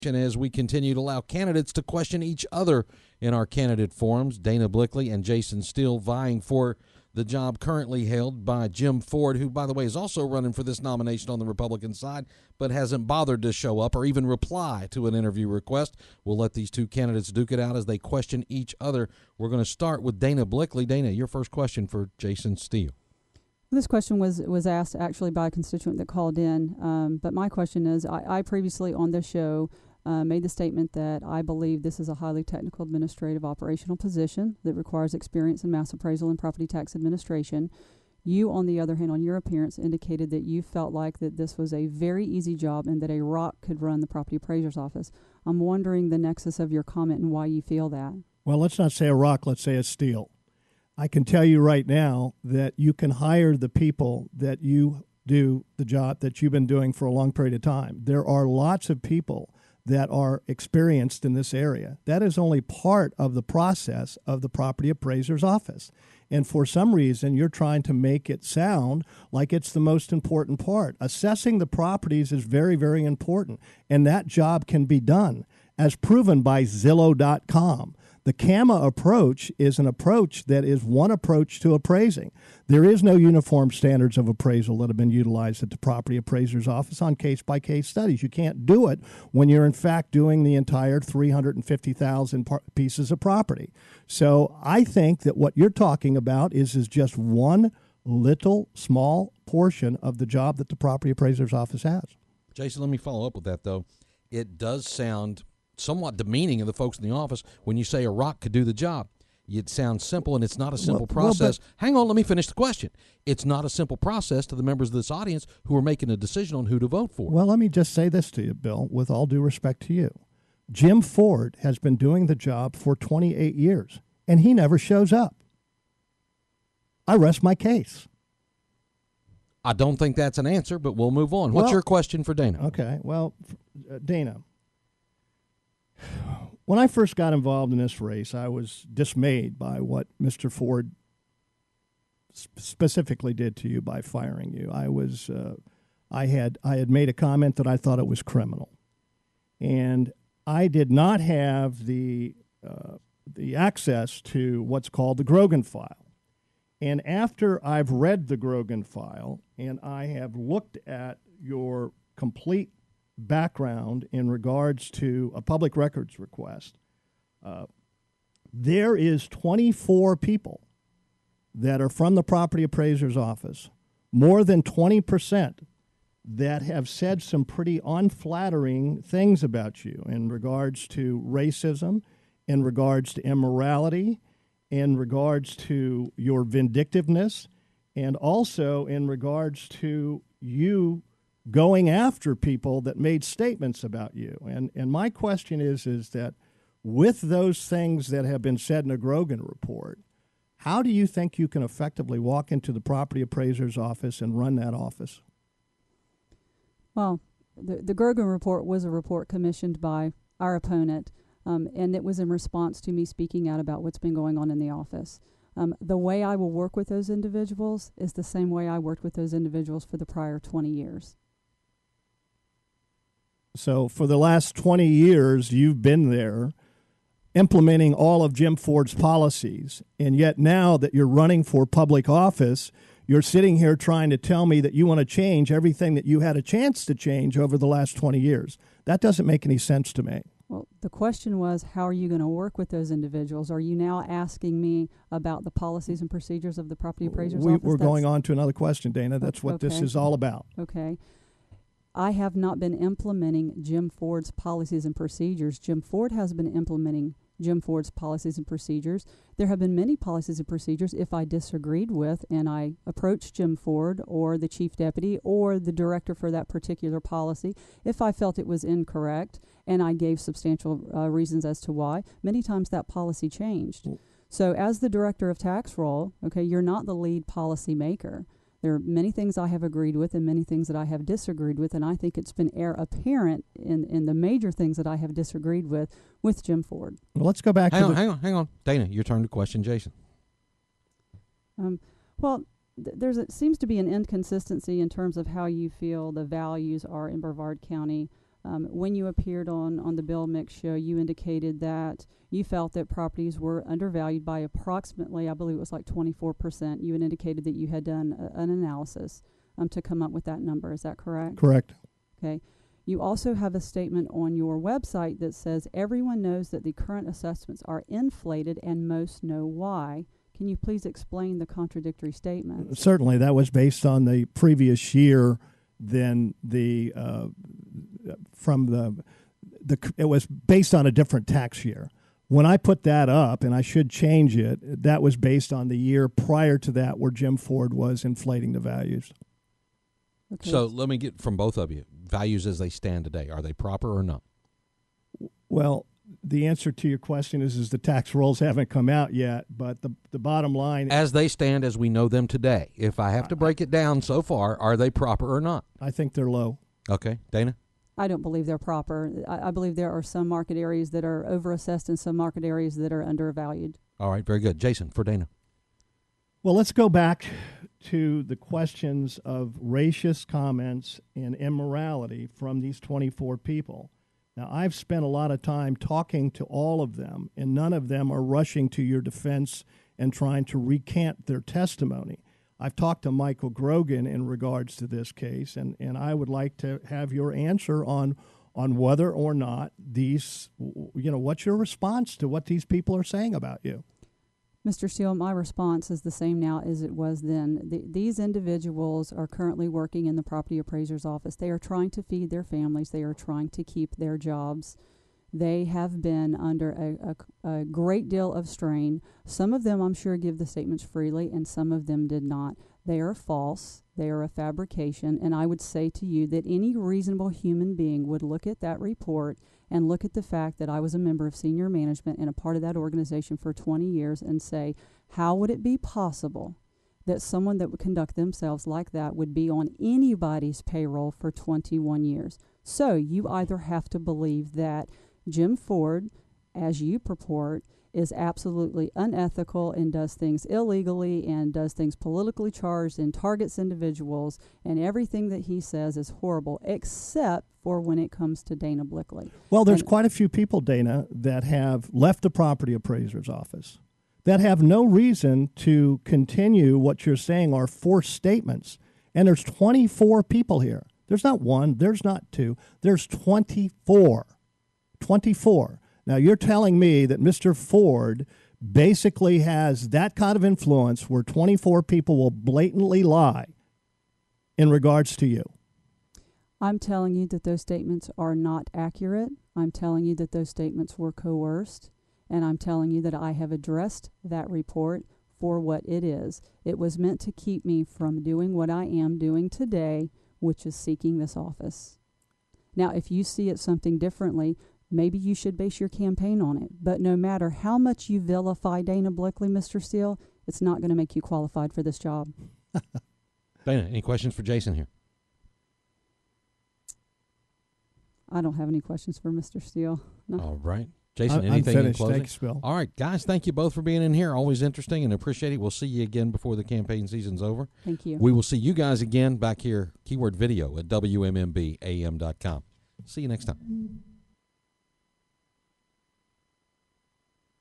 As we continue to allow candidates to question each other in our candidate forums. Dana Blickley and Jason Steele vying for the job currently held by Jim Ford, who, by the way, is also running for this nomination on the Republican side, but hasn't bothered to show up or even reply to an interview request. We'll let these two candidates duke it out as they question each other. We're going to start with Dana Blickley. Dana, your first question for Jason Steele. This question was asked actually by a constituent that called in, but my question is, I previously on this show made the statement that I believe this is a highly technical administrative operational position that requires experience in mass appraisal and property tax administration. You, on the other hand, on your appearance, indicated that you felt like that this was a very easy job and that a rock could run the property appraiser's office. I'm wondering the nexus of your comment and why you feel that. Well, let's not say a rock, let's say a steel. I can tell you right now that you can hire the people that you do the job that you've been doing for a long period of time. There are lots of people that are experienced in this area. That is only part of the process of the property appraiser's office. And for some reason, you're trying to make it sound like it's the most important part. Assessing the properties is very, very important, and that job can be done, as proven by Zillow.com. The CAMA approach is an approach that is one approach to appraising. There is no uniform standards of appraisal that have been utilized at the property appraiser's office on case-by-case studies. You can't do it when you're, in fact, doing the entire 350,000 pieces of property. So I think that what you're talking about is just one little small portion of the job that the property appraiser's office has. Jason, let me follow up with that, though. It does sound somewhat demeaning of the folks in the office when you say a rock could do the job. It sounds simple, and it's not a simple process. Hang on, let me finish the question. It's not a simple process to the members of this audience who are making a decision on who to vote for. Well, let me just say this to you, Bill, with all due respect to you. Jim Ford has been doing the job for 28 years, and he never shows up. I rest my case. I don't think that's an answer, but we'll move on. What's your question for Dana? Okay, well, Dana, when I first got involved in this race, I was dismayed by what Mr. Ford specifically did to you by firing you. I had made a comment that I thought it was criminal, and I did not have the access to what's called the Grogan file. And after I've read the Grogan file and I have looked at your complete background in regards to a public records request, there is 24 people that are from the property appraiser's office, more than 20%, that have said some pretty unflattering things about you in regards to racism, in regards to immorality, in regards to your vindictiveness, and also in regards to you going after people that made statements about you. And my question is that with those things that have been said in a Grogan report, how do you think you can effectively walk into the property appraiser's office and run that office? Well, the Grogan report was a report commissioned by our opponent, and it was in response to me speaking out about what's been going on in the office. The way I will work with those individuals is the same way I worked with those individuals for the prior 20 years. So for the last 20 years, you've been there implementing all of Jim Ford's policies, and yet now that you're running for public office, you're sitting here trying to tell me that you want to change everything that you had a chance to change over the last 20 years. That doesn't make any sense to me. Well, the question was, how are you going to work with those individuals? Are you now asking me about the policies and procedures of the property appraiser's office? We're going on to another question, Dana. That's what this is all about. Okay. I have not been implementing Jim Ford's policies and procedures. Jim Ford has been implementing Jim Ford's policies and procedures. There have been many policies and procedures if I disagreed with and I approached Jim Ford or the chief deputy or the director for that particular policy. If I felt it was incorrect and I gave substantial reasons as to why, many times that policy changed. So as the director of tax roll, okay, you're not the lead policy maker. There are many things I have agreed with and many things that I have disagreed with, and I think it's been apparent in the major things that I have disagreed with Jim Ford. Well, let's go back. Hang on. Dana, your turn to question Jason. Well, it seems to be an inconsistency in terms of how you feel the values are in Brevard County When you appeared on the Bill Mick show, you indicated that you felt that properties were undervalued by approximately, I believe it was like 24%. You had indicated that you had done an analysis to come up with that number. Is that correct? Correct. Okay. You also have a statement on your website that says everyone knows that the current assessments are inflated and most know why. Can you please explain the contradictory statements? Certainly, that was based on the previous year. Then it was based on a different tax year. When I put that up, and I should change it, that was based on the year prior to that where Jim Ford was inflating the values. Okay. So let me get from both of you, values as they stand today, are they proper or not? Well, the answer to your question is the tax rolls haven't come out yet, but the bottom line... As they stand as we know them today, if I have to break it down so far, are they proper or not? I think they're low. Okay. Dana? I don't believe they're proper. I believe there are some market areas that are overassessed and some market areas that are undervalued. All right, very good. Jason, for Dana. Well, let's go back to the questions of racist comments and immorality from these 24 people. Now, I've spent a lot of time talking to all of them, and none of them are rushing to your defense and trying to recant their testimony. I've talked to Michael Grogan in regards to this case, and I would like to have your answer on whether or not these, what's your response to what these people are saying about you? Mr. Steele, my response is the same now as it was then. These individuals are currently working in the property appraiser's office. They are trying to feed their families. They are trying to keep their jobs. They have been under a great deal of strain. Some of them, I'm sure, give the statements freely, and some of them did not. They are false. They are a fabrication. And I would say to you that any reasonable human being would look at that report and look at the fact that I was a member of senior management and a part of that organization for 20 years and say, how would it be possible that someone that would conduct themselves like that would be on anybody's payroll for 21 years? So you either have to believe that Jim Ford, as you purport, is absolutely unethical and does things illegally and does things politically charged and targets individuals, and everything that he says is horrible, except for when it comes to Dana Blickley. Well, there's quite a few people, Dana, that have left the property appraiser's office that have no reason to continue what you're saying are forced statements. And there's 24 people here. There's not one, there's not two, there's 24. 24. Now, you're telling me that Mr. Ford basically has that kind of influence where 24 people will blatantly lie in regards to you. I'm telling you that those statements are not accurate. I'm telling you that those statements were coerced. And I'm telling you that I have addressed that report for what it is. It was meant to keep me from doing what I am doing today, which is seeking this office. Now, if you see it something differently, maybe you should base your campaign on it. But no matter how much you vilify Dana Blickley, Mr. Steele, it's not going to make you qualified for this job. Dana, any questions for Jason here? I don't have any questions for Mr. Steele. No. All right. Jason, I'm anything finished. in closing? Thanks, Bill. All right, guys, thank you both for being in here. Always interesting and appreciate it. We'll see you again before the campaign season's over. Thank you. We will see you guys again back here, keyword video, at WMMBAM.com. See you next time.